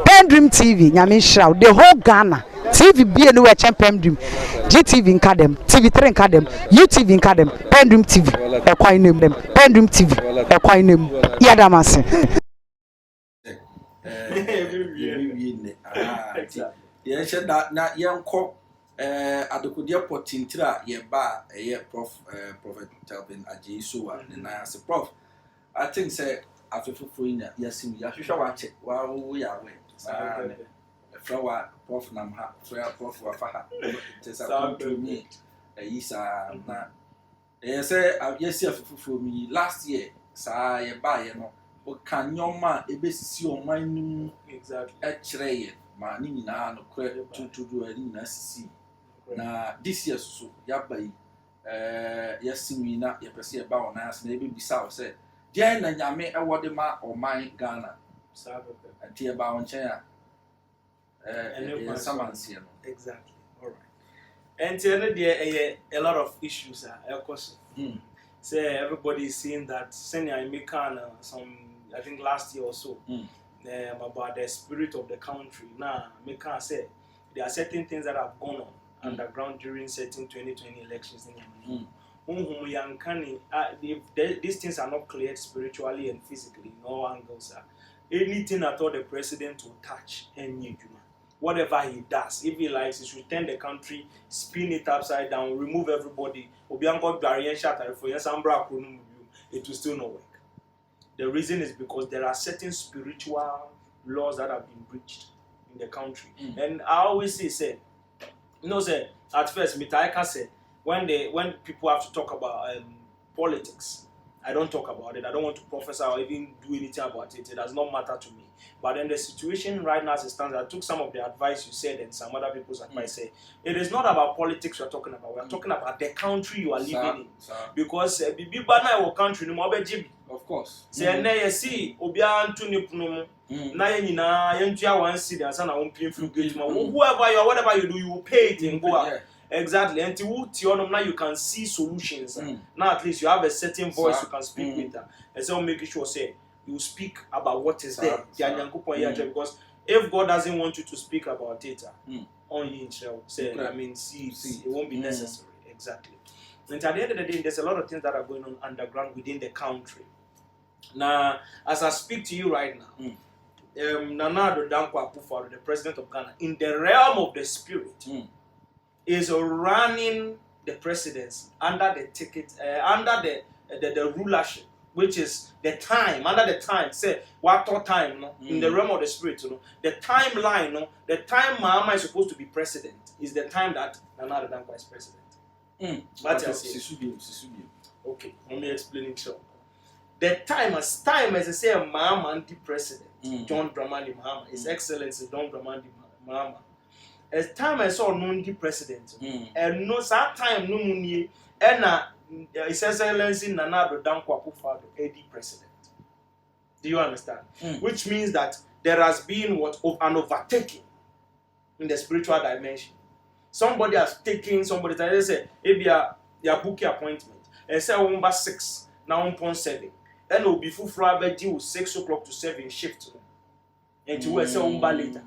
PENDREAM TV, Nyamisha, the whole Ghana. TV be anywhere PENDREAM. GTV in Cadem, TV3 in Cadem, UTV in Cadem, PENDREAM TV, a quite name them, PENDREAM TV, a quite name. Yadamasi. Yes, that not young cop. At the Kudia Potintira, ye bar a year Prophet Telvin Ajisu, and I as a prof. I think, say, after Fuina, yes, you shall watch it while we are away. Flower, Prof Namha, Flower, Prof Wafaha, it is a to me. Isa, yes, yes, for me last year, Say, buy, you know, what can your man a bit see your mind exactly at Trey, Manina, no credit to do a necessity. Na this year so yabai yes we na ye pese ba on as na be bisa say dey na nyame e wode ma o man Ghana sabe anti e ba on chen a samanse no exactly. All right. And there a lot of issues are say everybody is saying that senior American some I think last year or so about the spirit of the country. Now American say there are certain things that have gone on underground during certain 2020 elections in these things are not cleared spiritually and physically in all angles. Anything at all the president will touch and whatever he does, if he likes, he should turn the country, spin it upside down, remove everybody, it will still not work. The reason is because there are certain spiritual laws that have been breached in the country. And I always say, you know, say at first, Mitaika said when people have to talk about politics, I don't talk about it. I don't want to prophesy or even do anything about it. It does not matter to me. But in the situation right now as it stands, I took some of the advice you said and some other people's advice. Say it is not about politics we're talking about. We're talking about the country you are living in. Because Bibana or country no more of course. Say na you see Obian to Nipuno. Na yentua one city and sana on pay through gate. Whoever you are, whatever you do, you will pay it and go out. Exactly. Until now you can see solutions. Now at least you have a certain voice you can speak with them. And so make sure say you speak about what is there. Because if God doesn't want you to speak about it, only say I mean see it won't be necessary. Exactly. And at the end of the day, there's a lot of things that are going on underground within the country. Now, as I speak to you right now, Nana Addo Akuffo Addo, the president of Ghana, in the realm of the spirit, is running the presidency under the ticket, under the rulership, which is the time, under the time, say, what time, no? In the realm of the spirit, you know, the timeline, no? The time Mahama is supposed to be president is the time that Nana Addo Dankwa is president. Okay, let me explain it so. The time as I say, Mahama the president, John Dramani Mahama, His Excellency John Dramani Mahama. As time I saw the president, and no that time no money, and His Excellency Nana Addo Dankwa Akuffo Addo, AD president. Do you understand? Which means that there has been an overtaking in the spiritual dimension. Somebody has taken somebody. They say, maybe you book your appointment. And say, number 6, now 1.7. And it will be full floor 6 o'clock to 7 shift. And you will say, later.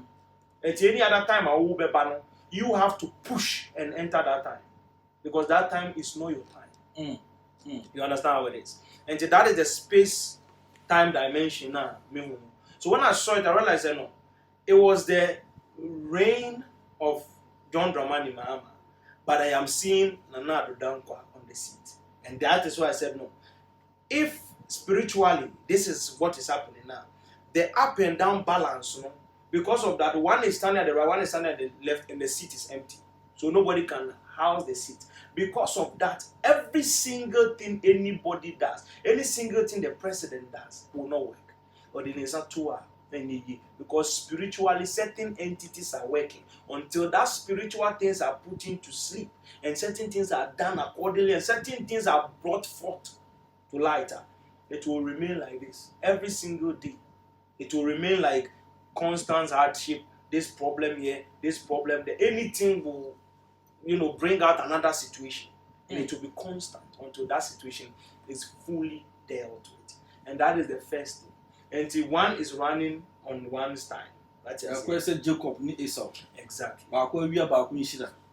At any other time, I will be banner. You have to push and enter that time. Because that time is not your time. You understand how it is? And that is the space time dimension now. So when I saw it, I realized that no, it was the reign of John Dramani Mahama, but I am seeing Nana Addo Dankwa on the seat. And that is why I said no. If spiritually this is what is happening now, the up and down balance, you know, because of that, one is standing at the right, one is standing at the left, and the seat is empty. So nobody can house the seat. Because of that, every single thing anybody does, any single thing the president does will not work. Or the Nesatua. Because spiritually certain entities are working until that spiritual things are put into sleep and certain things are done accordingly and certain things are brought forth to light. It will remain like this every single day. It will remain like constant hardship, this problem here, this problem there. Anything will, you know, bring out another situation. And it will be constant until that situation is fully dealt with. And that is the first thing. Until one is running on one's time. That's Of course, Jacob ni Esau. Exactly.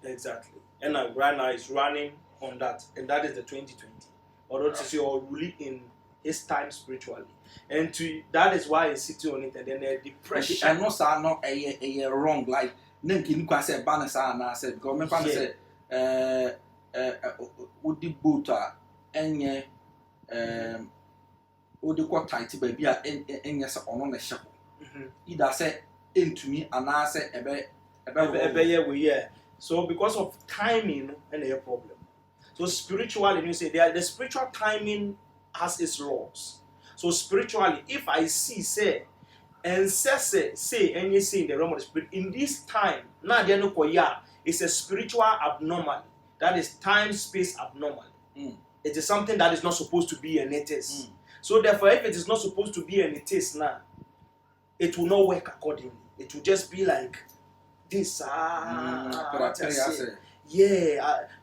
Exactly. And right now is running on that, and that is the 2020. Although to say or really in his time spiritually, and that is why he's sitting on it, and then the depression. And no, sir, no, a wrong. Like, Nenkin can say, Banasa, and I said, because my father said, would the boota, and ye, would the quite tight baby, and yes, on the shop. Either say, into me, and I said, yeah. So because of timing and a problem. So spiritually, you say the spiritual timing has its laws. So spiritually, if I see, say, and say, and you see in the realm of the spirit, in this time, now they know it's a spiritual abnormality. That is time-space abnormality. It is something that is not supposed to be, and it is. So therefore, if it is not supposed to be, and it is now, it will not work accordingly. It will just be like this.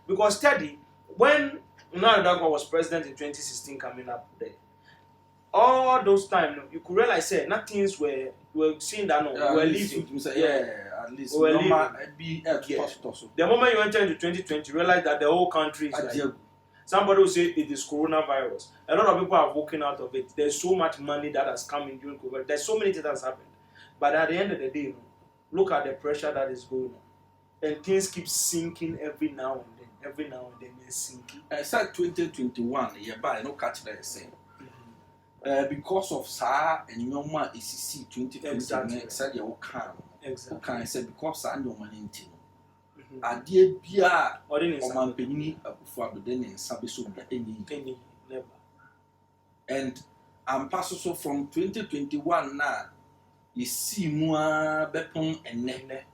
Because steady, when Nana was president in 2016 coming up there, all those times you could realize say nothings were seeing that we were leaving. At least we were leaving. The moment you enter into 2020, you realize that the whole country is like, somebody will say it is coronavirus. A lot of people are walking out of it. There's so much money that has come in during COVID. There's so many things that has happened. But at the end of the day, look at the pressure that is going on. And things keep sinking every now and then. Every now and then they're sinking. I said 2021, no catch that same. Because of Sa and Yoma ECC 2020, said you can. Exactly. Can I say because I know my intino. I dear Bia or man penny for the den and Sabiso any never. And I'm passing so from 2021 now. You see more bepon and nene.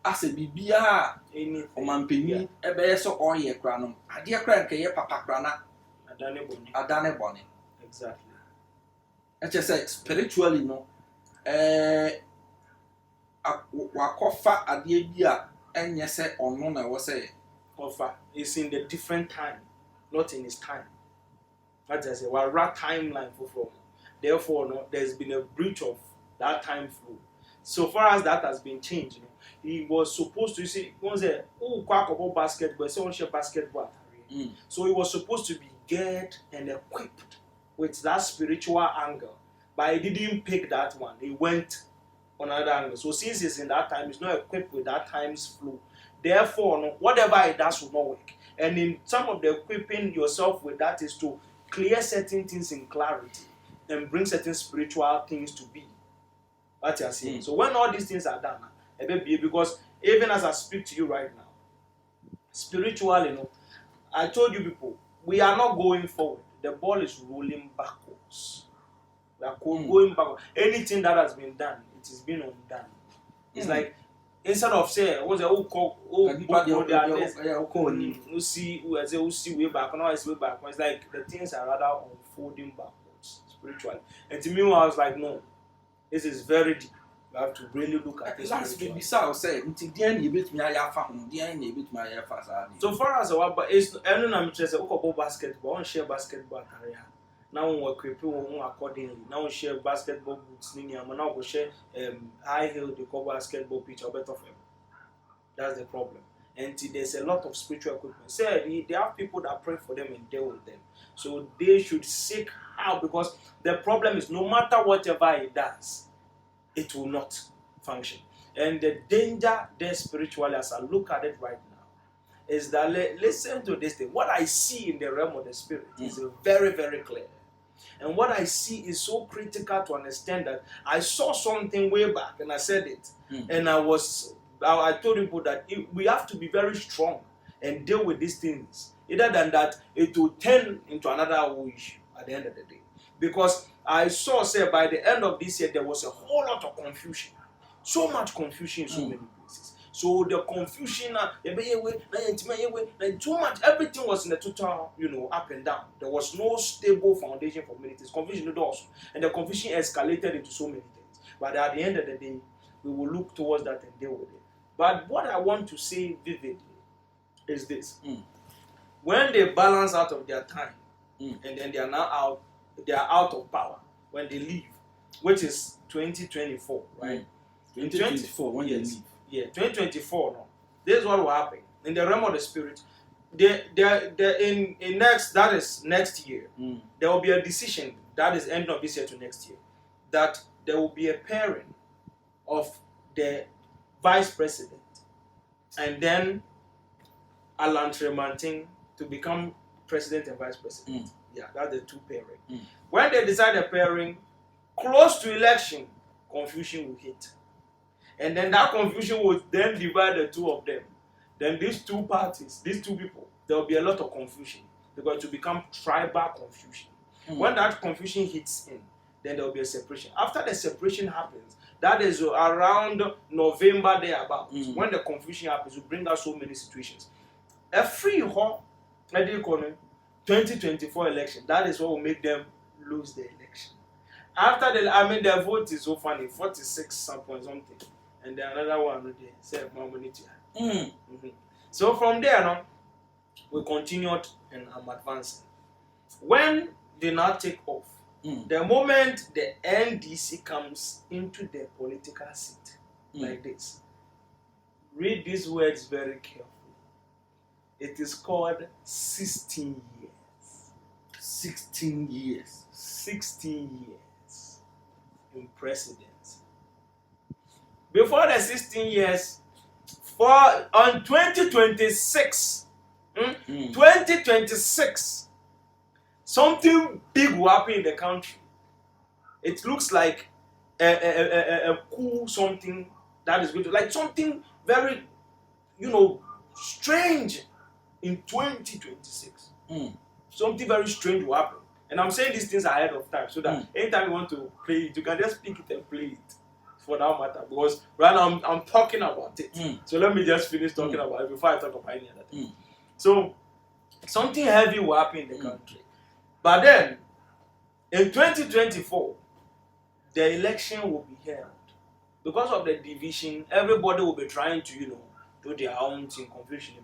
As a bibia, any man penny, a bear so all year cranum. A dear crank, a papa crana, a dane bonnet. Exactly. I just say spiritually, no. Wakofa a dear beer, and yes, say on one I was say, offer is in the different time, not in his time. That's just a right timeline for. Therefore, no, there's been a breach of that time flow. So far as that has been changed, he was supposed to see one say, oh, quack about basketball, so on share basketball. So he was supposed to be geared and equipped with that spiritual angle, but he didn't pick that one. He went on another angle. So since he's in that time, he's not equipped with that time's flow. Therefore, no, whatever he does will not work. And in some of the equipping yourself with that is to clear certain things in clarity and bring certain spiritual things to be. What you're saying. So when all these things are done, because even as I speak to you right now, spiritually, I told you people, we are not going forward. The ball is rolling backwards. We are going backwards. Anything that has been done, it has been undone. It's like instead of saying, "What's the see way back?" Now it's way back. It's like the things are rather unfolding backwards spiritually. And to me, I was like, no. This is very deep. You have to really look at this. Last baby, so say, you beat me, I found the bit my fast. So far as but it's I'm interested about basketball, on share basketball career. Now we equip accordingly. Now we share basketball boots, now we share high heel the cover basketball pitch or better film. That's the problem. And there's a lot of spiritual equipment. Say they have people that pray for them and deal with them. So they should seek how, because the problem is no matter whatever it does, it will not function. And the danger there spiritually, as I look at it right now, is that listen to this thing. What I see in the realm of the spirit is very, very clear. And what I see is so critical to understand that I saw something way back and I said it. And I told people that we have to be very strong and deal with these things. Other than that, it will turn into another issue at the end of the day. Because I saw, say, by the end of this year, there was a whole lot of confusion. So much confusion in so many places. So the confusion, too much, everything was in the total, up and down. There was no stable foundation for many things. Confusion also. And the confusion escalated into so many things. But at the end of the day, we will look towards that and deal with it. But what I want to say vividly is this. When they balance out of their time, and then they are now out of power when they leave, which is 2024, right? 2024 when you leave. Yeah, 2024. No, this is what will happen in the realm of the spirit. In next, that is next year. There will be a decision that is end of this year to next year, that there will be a pairing of the vice president and then Alan Tremantin to become president and vice president. Yeah, that's the two pairing. When they decide a pairing, close to election, confusion will hit. And then that confusion will then divide the two of them. Then these two parties, these two people, there will be a lot of confusion. They're going to become tribal confusion. When that confusion hits in, then there will be a separation. After the separation happens, that is around November thereabouts. When the confusion happens, it will bring out so many situations. A free 2024 election, that is what will make them lose the election. After the vote is so funny, 46 something. And then another one said more money to So from there on, we continued and I'm advancing. When they now take off, the moment the NDC comes into the political seat, like this, read these words very carefully. It is called 16 years. 16 years. 16 years in presidency. Before the 16 years, on 2026, 2026, something big will happen in the country. It looks like a cool something that is going to, like something very, strange in 2026. Something very strange will happen. And I'm saying these things ahead of time so that anytime you want to play it, you can just pick it and play it for that matter. Because right now I'm talking about it. So let me just finish talking about it before I talk about any other thing. So something heavy will happen in the country. But then in 2024, the election will be held. Because of the division, everybody will be trying to, do their own thing, confusion.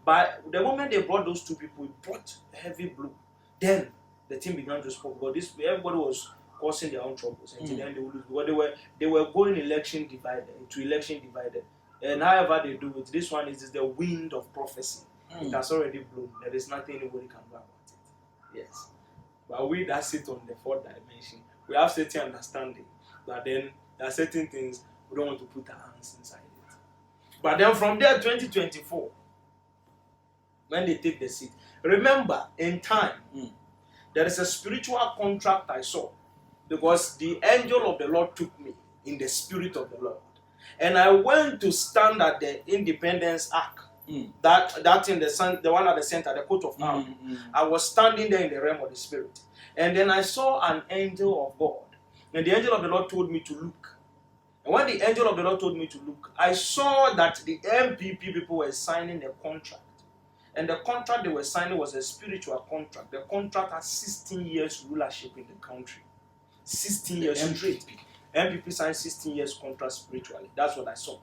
But the moment they brought those two people, it brought a heavy blow. Then the team began to spoke because everybody was causing their own troubles. And then they would lose. Because they were going election divided. And however they do it, this one is the wind of prophecy. It has already blown. There is nothing anybody can do about it. Yes. But we that sit on the fourth dimension, we have certain understanding. But then there are certain things we don't want to put our hands inside it. But then from there, 2024, when they take the seat, remember, in time, there is a spiritual contract I saw. Because the angel of the Lord took me in the spirit of the Lord. And I went to stand at the Independence Ark. That in the one at the center, the coat of arms. I was standing there in the realm of the spirit. And then I saw an angel of God. And the angel of the Lord told me to look. And when the angel of the Lord told me to look, I saw that the MPP people were signing a contract. And the contract they were signing was a spiritual contract. The contract has 16 years rulership in the country. 16 years straight. MPP signed 16 years contract spiritually. That's what I saw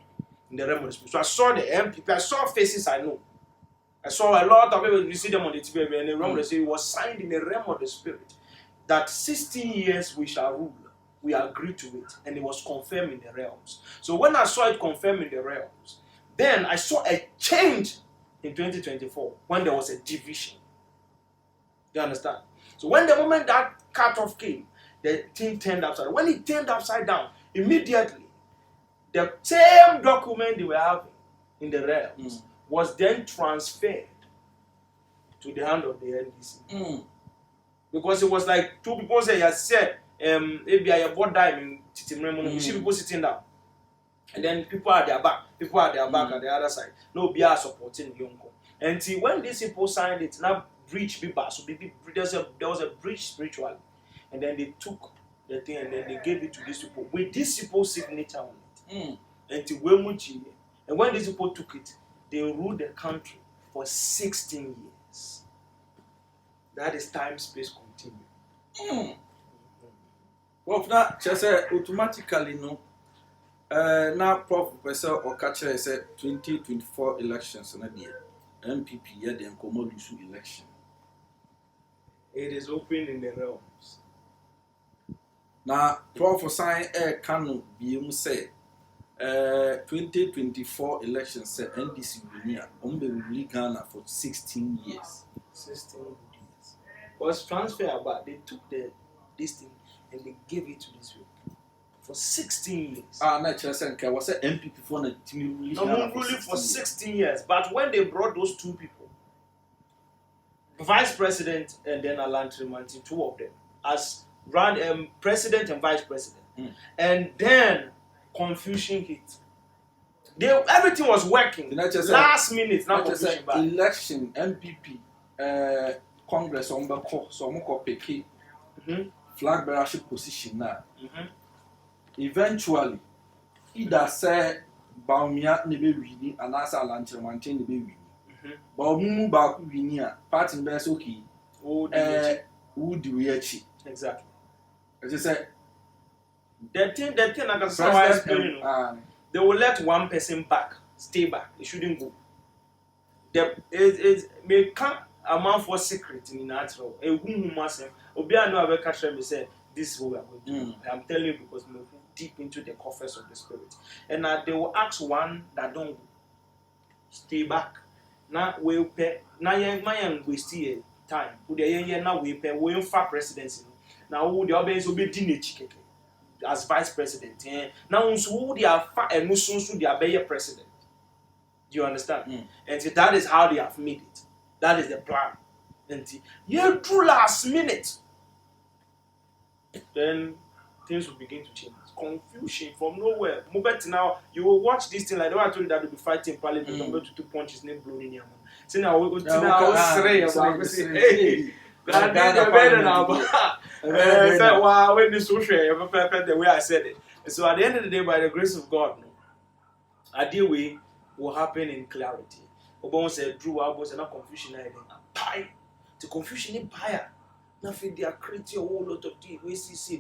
in the realm of the spirit. So I saw the MPP. I saw faces I know. I saw a lot of people. You see them on the TV and the realm of the spirit. It was signed in the realm of the spirit that 16 years we shall rule. We agreed to it, and it was confirmed in the realms. So when I saw it confirmed in the realms, then I saw a change in 2024 when there was a division. You understand? So when the moment that cut-off came, the thing turned upside down. When it turned upside down, immediately, the same document they were having in the realms was then transferred to the hand of the NDC. Because it was like two people say, yes, said, maybe I bought diamond, you see people sitting down. And then people are at their back at the other side. No, be supporting the uncle. And see, when these people signed it, now breach people. So there was a breach spiritually. And then they took the thing and then they gave it to these people with these people's signature on it. And when these people took it, they ruled the country for 16 years. That is time space continuum. Well, that just automatically no. Now, Prof. Professor or catcher said 2024 elections in a year. MPP had the Nkomo election. It is open in the realms. Now, Prof. Sign Air Kano be say 2024 election said NDC will be Ghana for 16 years. 16 years. Was transfer, but they took this thing and they gave it to this people for 16 years. Natural sense, was an MPP for the team ruling for 16 years. But when they brought those two people, vice president and then Alan Tremanti, two of them, as president and vice president, and then confusion hit. Everything was working. Last minute, now confusion back. Election MPP Congress on the court, so I'm picky flag bearership position now. Eventually, either say Baumia nebe winning and as a lunch and maintain the baby. Baumu back winning part in best okay. Would we achieve? Exactly. As I said, the thing I can say, they will let one person stay back. It shouldn't go. It may come a man for secret in natural. A woman must have. Obia no have catch me say this is what we are going to do. I'm telling you because we go deep into the coffers of the spirit. And they will ask one that don't stay back. Now we pay. Now you waste time. Put the now we pay. We for presidency. Now who the others will be dinner as vice president. Now who they are far and so they are be president. Do you understand? And that is how they have made it. That is the plan. And you do last minute. Then things will begin to change. Confusion from nowhere. Moment now, you will watch this thing like the one I told you that they'll be fighting in parliament. I'm going to 2 punches, name blown in your mouth. So now we go to now, hey, that better now. Wow, when this social, the way I said it. So at the end of the day, by the grace of God, a deal way will happen in clarity. Obama said, Drew, I was not confusion. The confusion in pie. Nothing they are creating a whole lot of things. We see.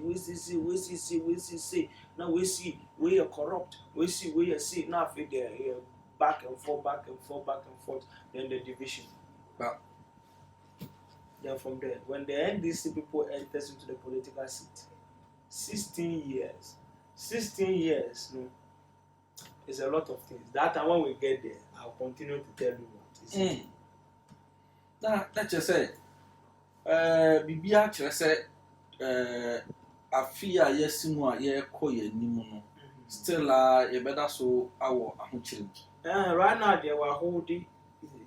Now we see where you're corrupt. We see where you see. Now they're back and forth. Then the division. But then from there, when the NDC people enters into the political seat, 16 years, no, it's a lot of things. That time when we get there, I'll continue to tell you what is it. That's just it. Bibi actually said, I fear yes, ye call ye nimuno. Still, you better so our change. Right now, they were holding.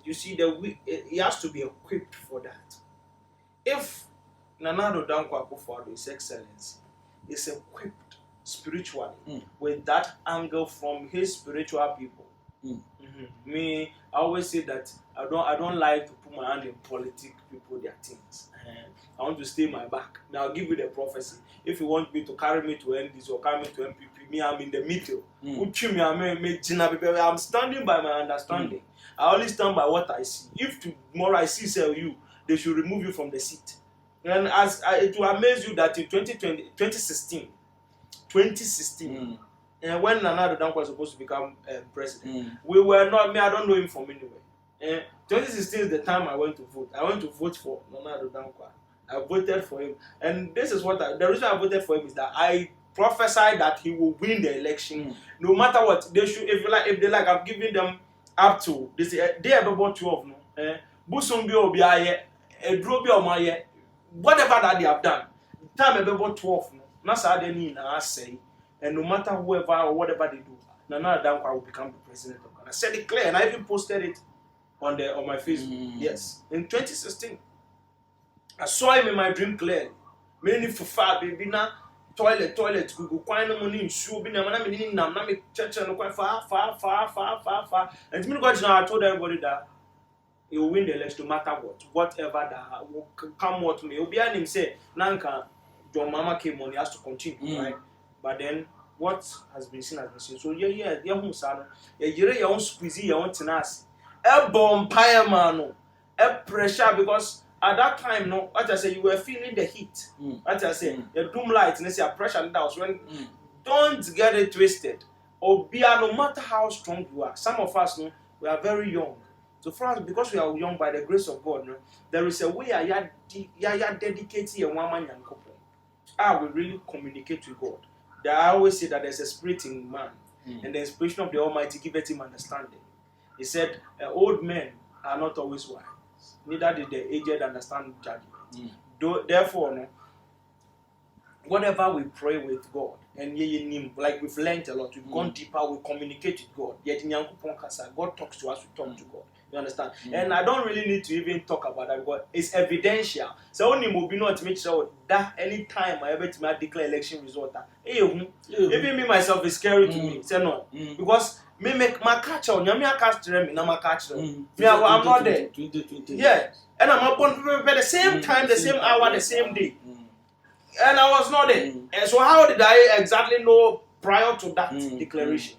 You see, he has to be equipped for that. If Nanado Dankwa Akuffo Addo His Excellency is equipped spiritually with that angle from his spiritual people, me, I always say that I don't like to put my hand in politics people their things. I want to stay my back. Now I'll give you the prophecy. If you want me to carry me to NDC or carry me to MPP, me I'm in the middle. I'm standing by my understanding. I only stand by what I see. If tomorrow I see sell you, they should remove you from the seat. And it will amaze you that in 2016, and when Nana Addo was supposed to become president, we were not. I don't know him from anywhere. 2016 is the time I went to vote. I went to vote for Nana Addo. I voted for him, and this is what the reason I voted for him is that I prophesied that he will win the election, no matter what. They should, if they like, I'm giving them up to this. They have about 12 no. Busumbi obi aye, Drobi omaye, whatever that they have done. Time about 12 no. That's how they need I say. And no matter whoever or whatever they do, Nana Addo will become the president of Ghana. I said it clear, and I even posted it on my Facebook. Yes, in 2016, I saw him in my dream clearly. Many for far baby na toilet go quite no money in shoe. Be na me na me church no quite far. And me God now I told everybody that he will win the election no matter whatever that will come what may. Obi and him say nanka John Mama came on, he has to continue, right? But then what has been seen has been seen. So yeah, who son, your own squeezy, your own tenacity, a bonfire man, a pressure because at that time, no, what I say, you were feeling the heat. What I say, the doom light, and a pressure that was when. Don't get it twisted. Or be no matter how strong you are. Some of us, no, we are very young. So for us, because we are young by the grace of God, no, there is a way I dedicated a woman and couple. I will really communicate with God. I always say that there's a spirit in man. and the inspiration of the Almighty giveth him understanding. He said, old men are not always wise, neither did the aged understand judgment. Therefore, no, whatever we pray with God, and like we've learned a lot, we've gone deeper, we communicate with God. Yet God talks to us, we talk to God. You understand? And I don't really need to even talk about that because it's evidential. So only will be not to make sure that any time I ever declare election result, even me myself is scary to me. Say no, because me make my catcher, nyame catch me, na my catcher. Me, I'm not there. Yeah, and I'm upon the same time, the same hour, the same day. And I was not there. And so how did I exactly know prior to that declaration?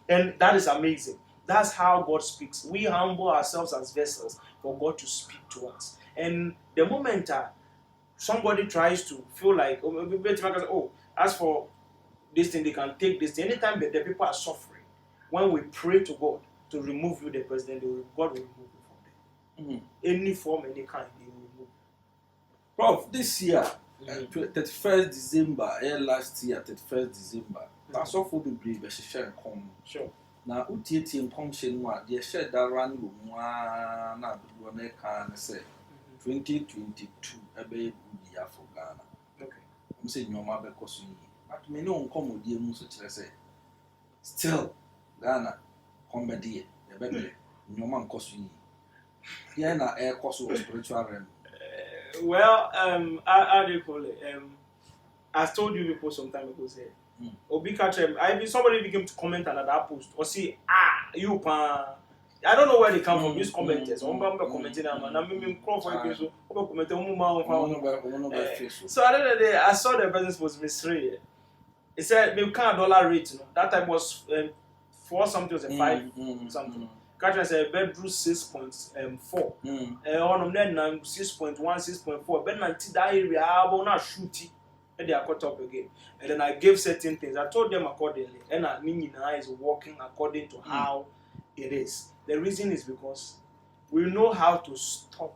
And that is amazing. That's how God speaks. We humble ourselves as vessels for God to speak to us. And the moment somebody tries to feel like, as for this thing, they can take this thing. Anytime the people are suffering, when we pray to God to remove you, the president, God will remove you from them. Any form, any kind, He will remove. Prof, this year, 31st December, last year, 31st December, that's all for the brave, share come. Sure. Now, Utieti and Comshin, the shed that ran na can say 2022, a baby for Ghana. Okay. I'm saying your mother because but many won't come with you, say. Still, Ghana, come dear, the baby, your man cost you. Yeah, na air cost was spiritual realm. Well, how do you call it? I told you people some time ago, say, Obi catch him. Somebody became to comment on that post or say, you pa. I don't know where they come from. These commenters. Commenting So at the end of the day, I saw the person was misread. It said we can't dollar rate. That time was 4 something, was a 5 something. Catch said bedroom 6.4. On them then 6.1, 6.4. But now that area I will not shoot it. And they are caught up again. And then I gave certain things. I told them accordingly. And I mean, is working according to how it is. The reason is because we know how to stop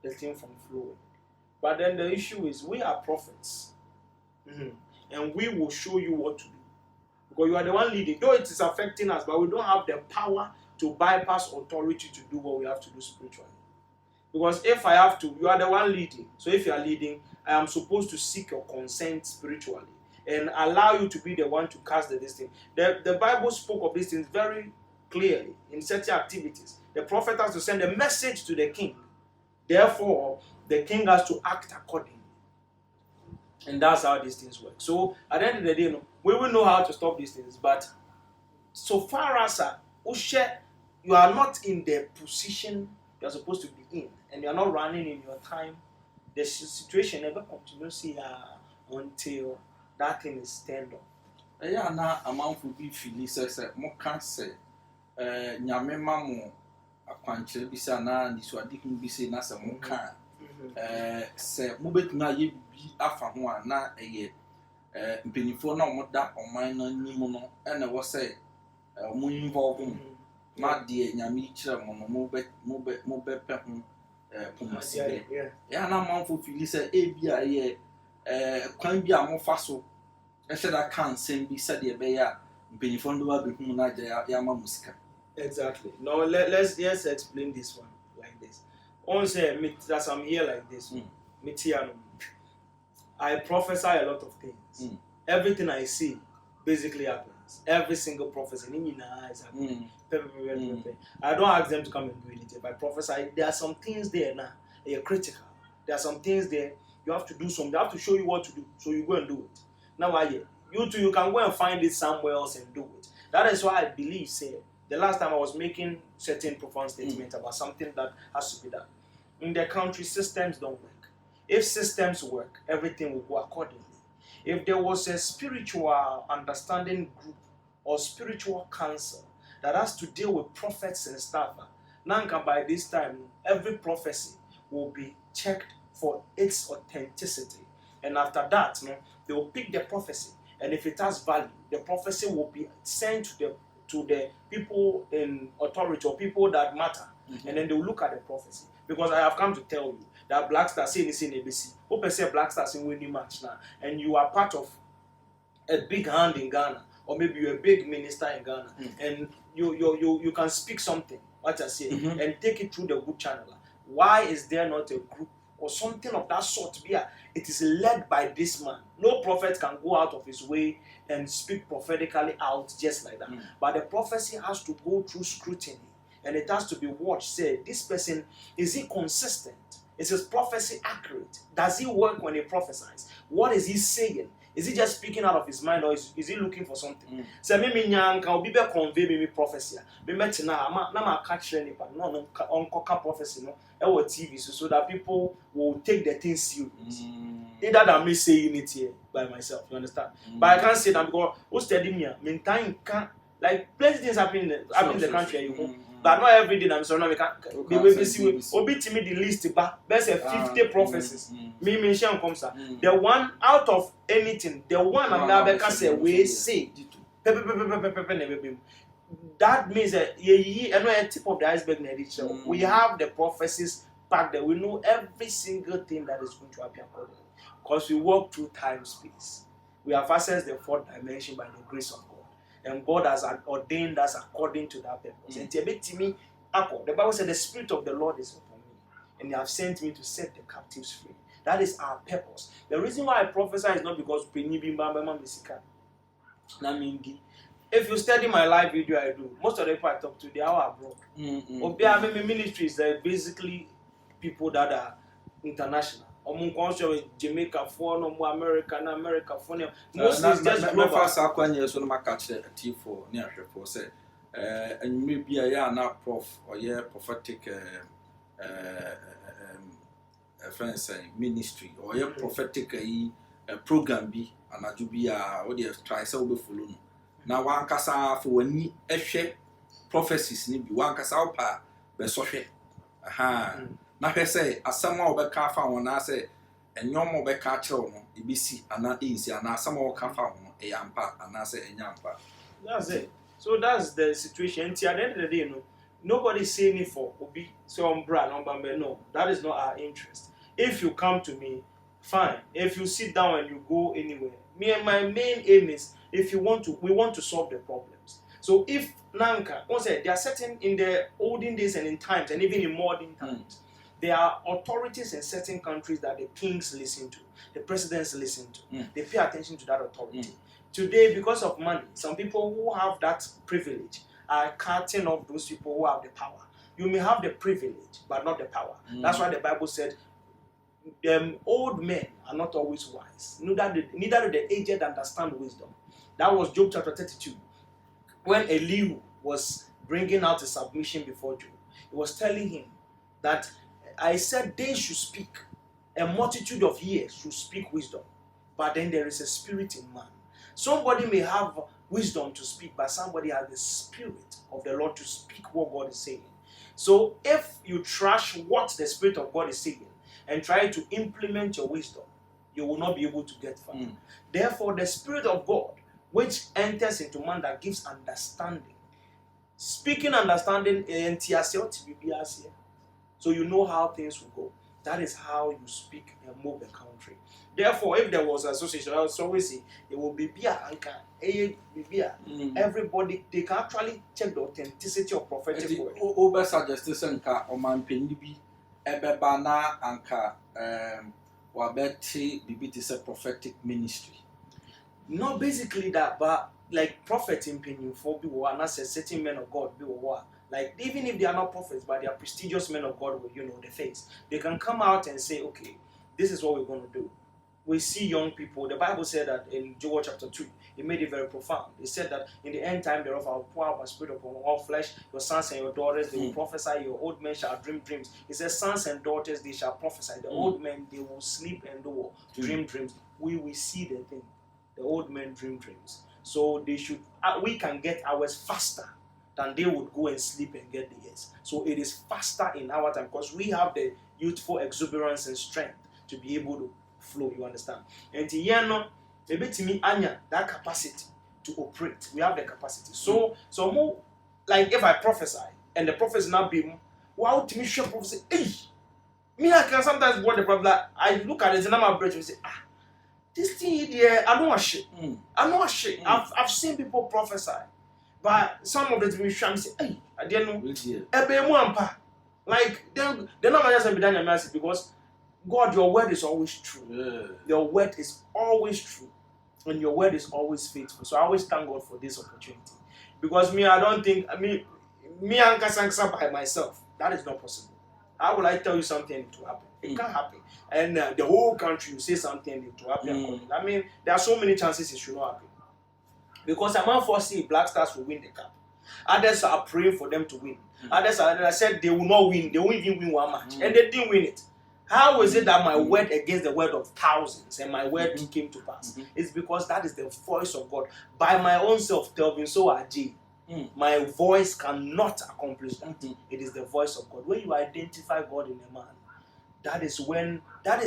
the thing from flowing. But then the issue is we are prophets. And we will show you what to do. Because you are the one leading. Though it is affecting us, but we don't have the power to bypass authority to do what we have to do spiritually. Because if I have to, you are the one leading. So if you are leading, I am supposed to seek your consent spiritually and allow you to be the one to cast this thing. The Bible spoke of these things very clearly in certain activities. The prophet has to send a message to the king. Therefore, the king has to act accordingly. And that's how these things work. So at the end of the day, we will know how to stop these things. But so far as you are not in the position you are supposed to be in, and you are not running in your time, the situation never continues until that thing is turned off. Yeah, now amount will be feeling says more cancer. Nyame mamu akwankyere bi sa na ndisuadehun bi se na se mo kan se mo betuna ye bi afa ho a na eye mpenifo na mo da oman na nimu no na wo se mo involve mo na de nyame kire mo no mo be pe ho pomasibe ya na manfo fili se e bi a ye kwan bi a mo fa so e se da kan sem bi se de be ya mpenifo ndo ba be hu na ja ya ma musika. Exactly. Now let's explain this one like this. As I'm here like this, I prophesy a lot of things. Everything I see basically happens. Every single prophecy is happening. I don't ask them to come and do it. If I prophesy, there are some things there now. They are critical. There are some things there you have to do something. They have to show you what to do, so you go and do it. Now, you too, you can go and find it somewhere else and do it. That is why I believe, the last time I was making certain profound statements about something that has to be done. In the country, systems don't work. If systems work, everything will go accordingly. If there was a spiritual understanding group or spiritual council that has to deal with prophets and stuff, now by this time, every prophecy will be checked for its authenticity. And after that, they will pick the prophecy. And if it has value, the prophecy will be sent to the people in authority or people that matter, and then they will look at the prophecy. Because I have come to tell you that Black Star say this in ABC. Open say Black Star in winning match now, and you are part of a big hand in Ghana or maybe you're a big minister in Ghana, and you can speak something, what I say, and take it through the good channel. Why is there not a group or something of that sort? It is led by this man. No prophet can go out of his way and speak prophetically out just like that. But the prophecy has to go through scrutiny, and it has to be watched. Say, this person, is he consistent? Is his prophecy accurate? Does he work when he prophesies? What is he saying? Is he just speaking out of his mind, or is he looking for something? So me nyanka obi be convey me prophecy. Me metina na ma catch any pa no onkoka prophecy no e wo TV so that people will take the thing serious. Either than me saying it here by myself, you understand? But I can't say that because who study me, mean time can like plenty things happen in the country you go. But not every day I'm sorry, we can't be we see obi to me the list ba best 50 prophecies. Me mention comes the one out of anything, the one and that can say we say that means that a tip of the iceberg. We have the prophecies back there. We know every single thing that is going to happen because we walk through time space. We have accessed the fourth dimension by the grace of God. And God has ordained us according to that purpose. And the Bible said, the Spirit of the Lord is upon me, and He has sent me to set the captives free. That is our purpose. The reason why I prophesy is not because if you study my live video I do, most of the people I talk to, they are abroad. Ministries, they're basically people that are international. Jamaica for no America, mostly it's just global. First, I can so no catch a T4 near for say, and maybe a not prof or prophetic ministry or prophetic program be and I do be what they try so be follow. Now one casa for when a share prophecies need be one casa pa be so aha. Na say asama obeka fa won na say enyom obeka kire won ibisi ana insi ana asama obeka fa won eyampa ana say enyampa. That's it. So that's the situation. At the end of the day, nobody saying it for obi so no, that is not our interest. If you come to me, fine. If you sit down and you go anywhere, me and my main aim is we want to solve the problems. So if Nanka, there are certain in the olden days and in times and even in modern times. There are authorities in certain countries that the kings listen to, the presidents listen to. They pay attention to that authority. Today, because of money, some people who have that privilege are cutting off those people who have the power. You may have the privilege, but not the power. That's why the Bible said, old men are not always wise. Neither do the aged understand wisdom. That was Job chapter 32. When Elihu was bringing out a submission before Job, he was telling him that I said they should speak. A multitude of years should speak wisdom. But then there is a spirit in man. Somebody may have wisdom to speak, but somebody has the spirit of the Lord to speak what God is saying. So if you trash what the Spirit of God is saying and try to implement your wisdom, you will not be able to get far. Therefore, the Spirit of God, which enters into man that gives understanding, speaking understanding, so you know how things will go. That is how you speak and move the country. Therefore, if there was an association, I would always say it will be beer. Everybody, they can actually check the authenticity of prophetic word. Over suggestion ka oman pendibi ebebana anka wabeti bibiti is a prophetic ministry. Not basically that, but like prophet in Penny for people and as a certain men of God be what. Like, even if they are not prophets, but they are prestigious men of God with, the face, they can come out and say, okay, this is what we're going to do. We see young people. The Bible said that in Joel chapter 2, it made it very profound. It said that in the end time thereof, I will pour out my spirit upon all flesh. Your sons and your daughters, they will prophesy. Your old men shall dream dreams. It says, sons and daughters, they shall prophesy. The old men, they will sleep and they will dream dreams. We will see the thing. The old men dream dreams. So we can get ours faster than they would go and sleep and get theirs. So it is faster in our time because we have the youthful exuberance and strength to be able to flow, you understand? And maybe to me, Anya, that capacity to operate, we have the capacity. So more like if I prophesy and the prophet now be, wow, to me, sure prophecy, me, I can sometimes word the problem. I look at it and I'm a bridge and say, This thing here, I know a shit. I know a shit. I've seen people prophesy. But some of the people say, hey, I didn't know. Like, they're not going to be done a message because God, your word is always true. Yeah. Your word is always true. And your word is always faithful. So I always thank God for this opportunity. Because I don't think, me and Kasanksa by myself, that is not possible. How will I tell you something to happen? It can't happen. And the whole country will say something to happen. I mean, there are so many chances it should not happen. Because I'm not foreseeing Black Stars will win the cup. Others are praying for them to win. Others are said they will not win. They won't even win one match. And they didn't win it. How is it that my word against the word of thousands and my word came to pass? It's because that is the voice of God. By my own self, Telvin, so Aji, my voice cannot accomplish that. It is the voice of God. When you identify God in a man, that is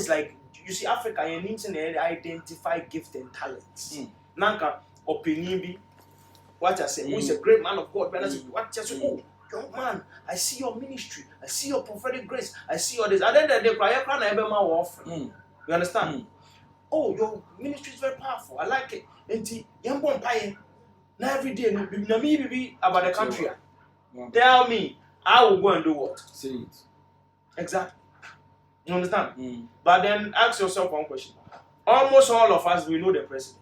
like, you see, Africa, you need to identify gift and talents. Nanka, opinion, what I say, who is a great man of God, what I say, oh, young man, I see your ministry, I see your prophetic grace, I see all this. And then they cry, you understand? Oh, your ministry is very powerful. I like it. And now every day, about the country. Tell me, I will go and do what? Say it. Exactly. You understand? But then ask yourself one question. Almost all of us, we know the president.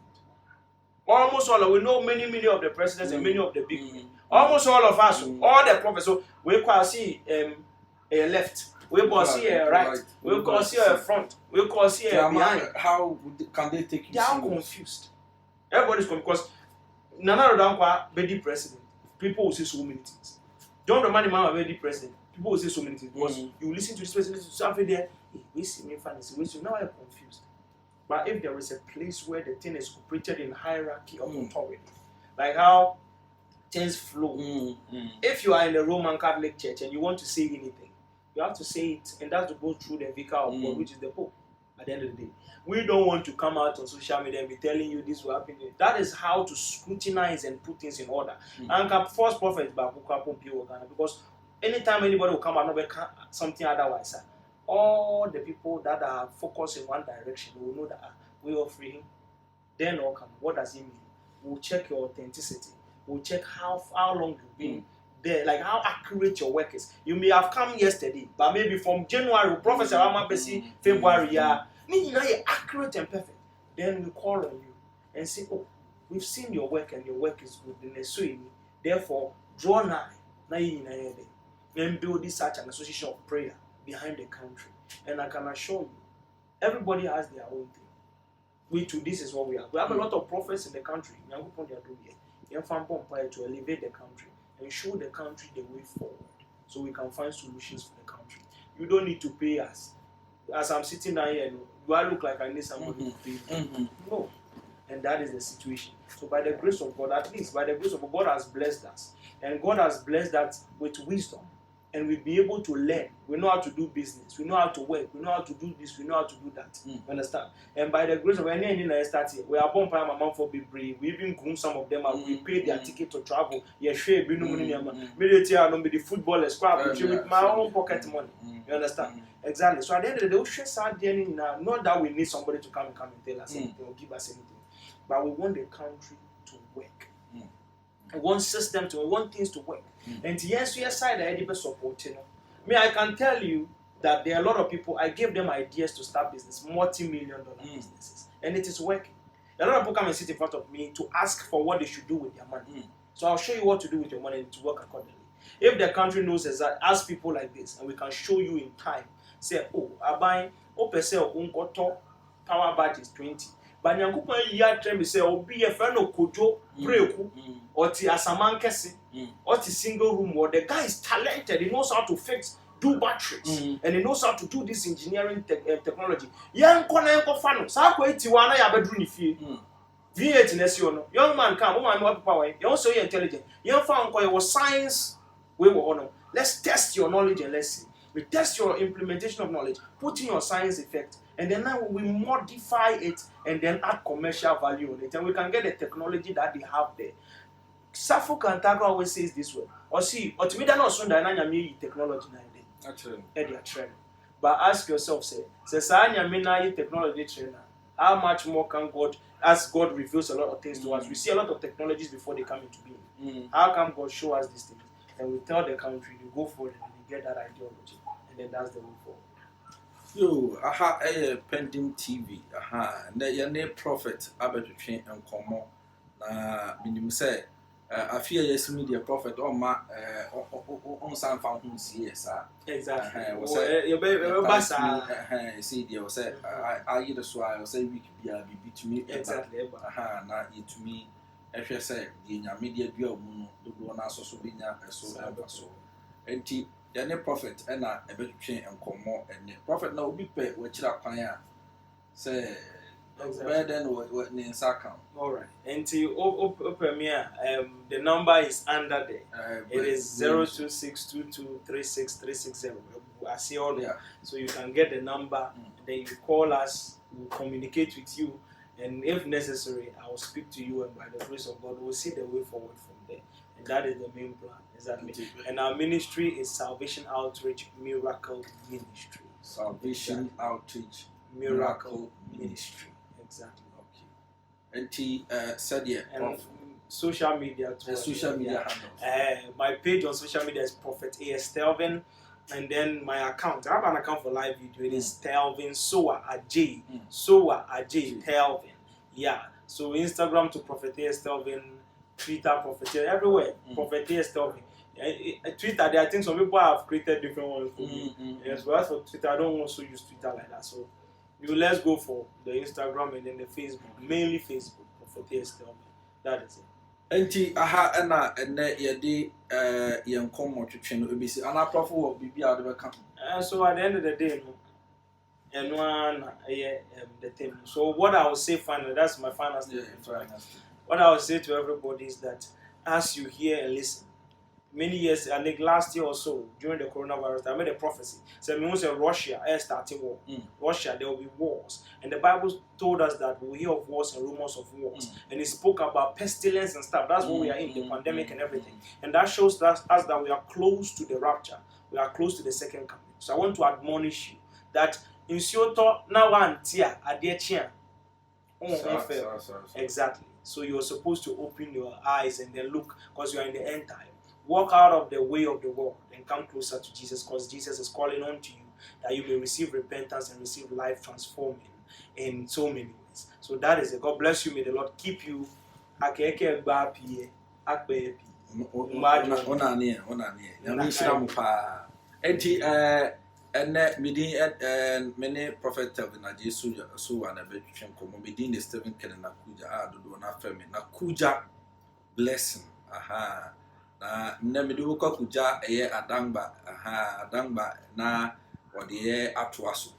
Almost all of we know many of the presidents and many of the big men. Almost all of us, all the prophets. So we can see a left, we can see a right, we can see a front, we can see a behind. How can they take you? They are confused. Everybody's confused because Nana Rodankwa be the president. People will say so many things. John Dramani Mahama be the president. People will say so many things because you listen to this president, something there. Hey, we see me fancy. We see now I'm confused. But if there is a place where the thing is operated in hierarchy of authority, like how things flow. If you are in the Roman Catholic Church and you want to say anything, you have to say it, and that's to go through the vicar of God, which is the Pope. At the end of the day, we don't want to come out on social media and be telling you this will happen. That is how to scrutinize and put things in order. And false prophets because anytime anybody will come out and something otherwise, all the people that are focused in one direction will know that we are free. Then all come. What does it mean? We'll check your authenticity. We'll check how long you've been there, like how accurate your work is. You may have come yesterday, but maybe from January, Professor Amapesi, February, you're accurate and perfect. Then we call on you and say, oh, we've seen your work and your work is good. Therefore, draw nigh and build this such an association of prayer behind the country. And I can assure you, everybody has their own thing. We too, this is what we have. We have a lot of prophets in the country. To elevate the country and show the country the way forward so we can find solutions for the country. You don't need to pay us. As I'm sitting down here, do I look like I need somebody to pay me? No. And that is the situation. So by the grace of God, at least by the grace of God, God has blessed us. And God has blessed us with wisdom. And we'll be able to learn. We know how to do business. We know how to work. We know how to do this. We know how to do that. You understand? And by the grace of God, we are born by my mom for be brave. We even groom some of them and we paid their ticket to travel. Yeah, sure. The footballers, with my own pocket money. You understand? Exactly. So at the end of the day, not that we need somebody to come and tell us anything or give us anything, but we want the country to work. We want system to, we want things to work. And yes, we are side I support. I can tell you that there are a lot of people. I gave them ideas to start business, multi-million-dollar businesses, and it is working. A lot of people come and sit in front of me to ask for what they should do with their money. So I'll show you what to do with your money and to work accordingly. If the country knows that, ask people like this, and we can show you in time. Say, oh, I buy, power badge is 20. But Nyankopon ya trem say obi e fa no kojo breku or ti asaman kese or ti single room or the guy is talented, he knows how to fix do batteries and he knows how to do this engineering technology. Yan ko na enko fa no sa ko etiwa na ya bedru ni fie V8 na si ono young man come woman mo power you also intelligent you fa nko your science we will honor. Let's test your knowledge and let's see. We test your implementation of knowledge, put in your science effect, and then now we modify it and then add commercial value on it. And we can get the technology that they have there. Safo Kantaga always says this way. Or see, or to me, they're not soon that I technology. Actually, they're trend. But ask yourself, say Sanya Mina technology trainer. How much more can God, as God reveals a lot of things to us, we see a lot of technologies before they come into being. How come God show us these things? And we tell the country to go for it and they get that ideology. And then that's the way forward. Yo, PENDREAM TV, na your prophet Albert Train and Como. Minim say, I fear yes, media prophet or on some fountains, yes, Exactly. your baby, see, dear, say, I eat a swire, say, we could be to me, exactly. Not eat to me, if you say, the media duo, the one also being so, and tea. The prophet and a bit chain and Como and the prophet no be paid which are pioneer. Say, where then what names are come? All right. And to premier, the number is under there. It is 02622363660. I see all there. So you can get the number, then you call us, we'll communicate with you, and if necessary, I will speak to you, and by the grace of God, we'll see the way forward from there. And that is the main plan. Exactly. And our ministry is Salvation Outreach Miracle Ministry. Salvation Outreach Miracle Ministry. Exactly. Okay. And T said yeah. And social media too. Social media handles. My page on social media is Prophet A.S. Telvin. And then my account, I have an account for live video. It is Telvin Soa Ajay. Soa Ajay Telvin. Yeah. So Instagram to Prophet A.S. Telvin, Twitter Prophet everywhere. Prophet A.S. Telvin. Twitter, there I think some people have created different ones for me. Yes, but as for Twitter, I don't also use Twitter like that. So let's go for the Instagram and then the Facebook, mainly Facebook. Prophet A.S. Telvin. That is it. Enti and yedi yen komo twetwe no ebisi ana profo wo bibia de beka. So at the end of the day, and one the thing. So what I will say finally, that's my final statement. What I will say to everybody is that as you hear and listen, many years, I think last year or so, during the coronavirus, I made a prophecy. So it means Russia is starting war. Russia, there will be wars. And the Bible told us that we hear of wars and rumors of wars. And it spoke about pestilence and stuff. That's what we are in, the pandemic and everything. And that shows us that we are close to the rapture. We are close to the second coming. So I want to admonish you that in Sioto, now one tia, adechia. Exactly. So you're supposed to open your eyes and then look, because you are in the end time. Walk out of the way of the world and come closer to Jesus, because Jesus is calling on to you that you may receive repentance and receive life transforming in so many ways. So that is it. God bless you. May the Lord keep you. And many prophet Telvin Jesu so and a bit medin the Stephen Ken and Nakuja do not family Nakuja blessing. Na medu ko kuja adangba adangba na ode atoaso